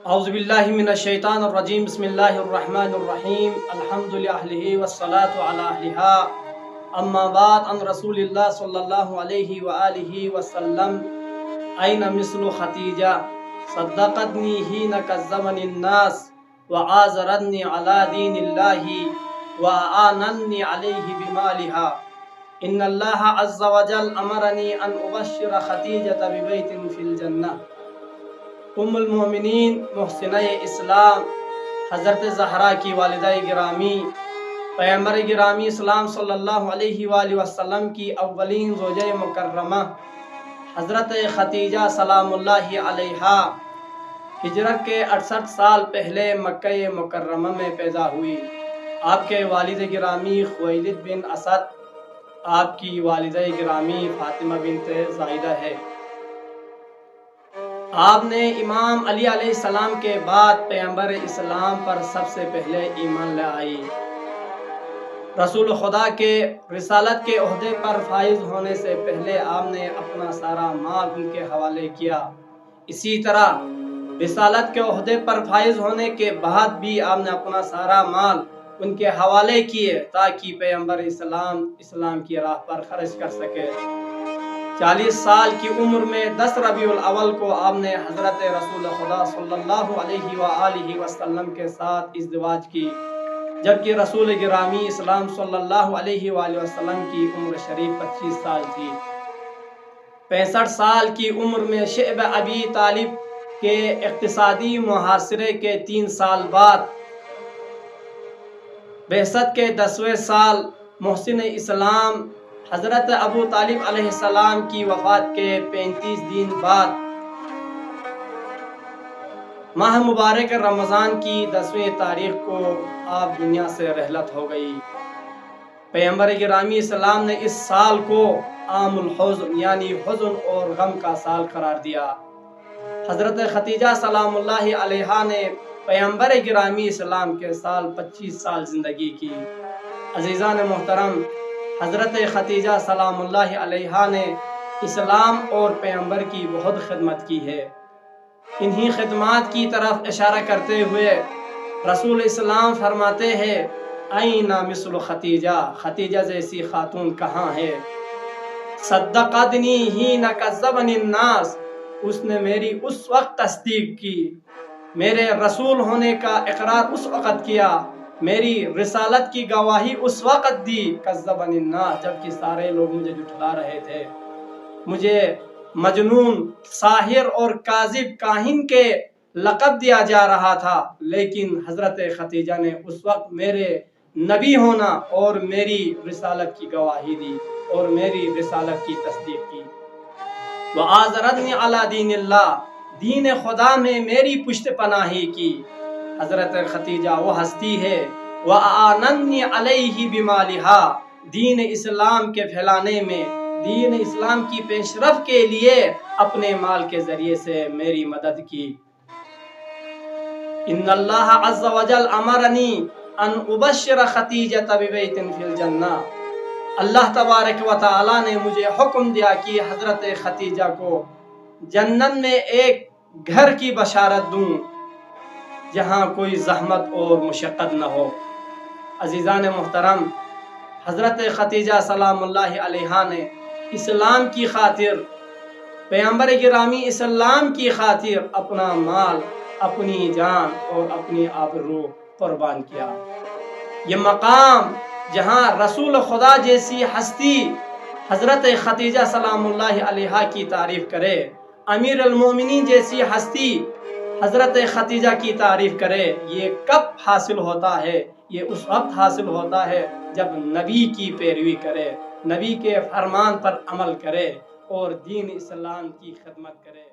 اعوذ باللہ من الشیطان الرجیم بسم اللہ الرحمن الرحیم الحمد للہ والصلاة علی اہلہا اما بعد عن رسول اللہ صلی اللہ علیہ وآلہ وسلم این مثل خدیجہ صدقتنی حین کذبنی الناس وآزرتنی علی دین اللہ وآننی علیہ بمالہا ان اللہ عز وجل امرنی ان ابشر خدیجہ ببیت فی الجنہ۔ ام المومنین محسنہ اسلام حضرت زہرا کی والدہ گرامی، پیغمبر گرامی اسلام صلی اللہ علیہ وآلہ وسلم کی اولین زوجہ مکرمہ حضرت خدیجہ سلام اللہ علیہا ہجرت کے 68 سال پہلے مکہ مکرمہ میں پیدا ہوئی۔ آپ کے والد گرامی خویلد بن اسد، آپ کی والدہ گرامی فاطمہ بنت زائدہ ہے۔ آپ نے امام علی علیہ السلام کے بعد پیغمبر اسلام پر سب سے پہلے ایمان لائی۔ رسول خدا کے رسالت کے عہدے پر فائز ہونے سے پہلے آپ نے اپنا سارا مال ان کے حوالے کیا۔ اسی طرح رسالت کے عہدے پر فائز ہونے کے بعد بھی آپ نے اپنا سارا مال ان کے حوالے کیے تاکہ پیغمبر اسلام کی راہ پر خرچ کر سکے۔ 40 سال کی عمر میں 10 ربیع الاول کو آپ نے حضرت رسول خدا صلی اللہ علیہ وآلہ وسلم کے ساتھ ازدواج کی، جبکہ رسول گرامی اسلام صلی اللہ علیہ وآلہ وسلم کی عمر شریف 25 سال تھی۔ 65 سال کی عمر میں شعب ابی طالب کے اقتصادی محاصرے کے 3 سال بعد بعثت کے 10ویں سال محسن اسلام حضرت ابو طالب علیہ السلام کی وفات کے 35 دن بعد ماہ مبارک رمضان کی 10ویں تاریخ کو آپ دنیا سے رحلت ہو گئی۔ پیغمبر گرامی اسلام نے اس سال کو عام الحزن یعنی حزن اور غم کا سال قرار دیا۔ حضرت خدیجہ سلام اللہ علیہا نے پیغمبر گرامی اسلام کے سال 25 سال زندگی کی۔ عزیزان محترم، حضرت خدیجہ سلام اللہ علیہا نے اسلام اور پیغمبر کی بہت خدمت کی ہے۔ انہی خدمات کی طرف اشارہ کرتے ہوئے رسول اسلام فرماتے ہیں، این مثل خدیجہ، خدیجہ جیسی خاتون کہاں ہے؟ صدقتنی حین کذبنی الناس، اس نے میری اس وقت تصدیق کی، میرے رسول ہونے کا اقرار اس وقت کیا، میری رسالت کی گواہی اس وقت دی، کذبنی الناس، جبکہ سارے لوگ مجھے جھٹلا رہے تھے، مجھے مجنون، ساحر اور کاذب کاہن کے لقب دیا جا رہا تھا، لیکن حضرت خدیجہ نے اس وقت میرے نبی ہونا اور میری رسالت کی گواہی دی اور میری رسالت کی تصدیق کی۔ وآزرتنی علی دین اللہ، دین خدا میں میری پشت پناہی کی۔ حضرت خدیجہ وہ ہستی ہے وآننی علیہ بمالہا، دین اسلام کے پھیلانے میں، دین اسلام کی پیشرفت کے لیے اپنے مال کے ذریعے سے میری مدد کی۔ ان اللہ عز وجل امرنی ان ابشر خدیجہ ببیت فی الجنہ، اللہ تبارک و تعالی نے مجھے حکم دیا کہ حضرت خدیجہ کو جنت میں ایک گھر کی بشارت دوں جہاں کوئی زحمت اور مشقت نہ ہو۔ عزیزان محترم، حضرت خدیجہ سلام اللہ علیہا نے اسلام کی خاطر، پیغمبر گرامی اسلام کی خاطر اپنا مال، اپنی جان اور اپنی آبرو قربان کیا۔ یہ مقام جہاں رسول خدا جیسی ہستی حضرت خدیجہ سلام اللہ علیہا کی تعریف کرے، امیر المومنین جیسی ہستی حضرت خدیجہ کی تعریف کرے، یہ کب حاصل ہوتا ہے؟ یہ اس وقت حاصل ہوتا ہے جب نبی کی پیروی کرے، نبی کے فرمان پر عمل کرے اور دین اسلام کی خدمت کرے۔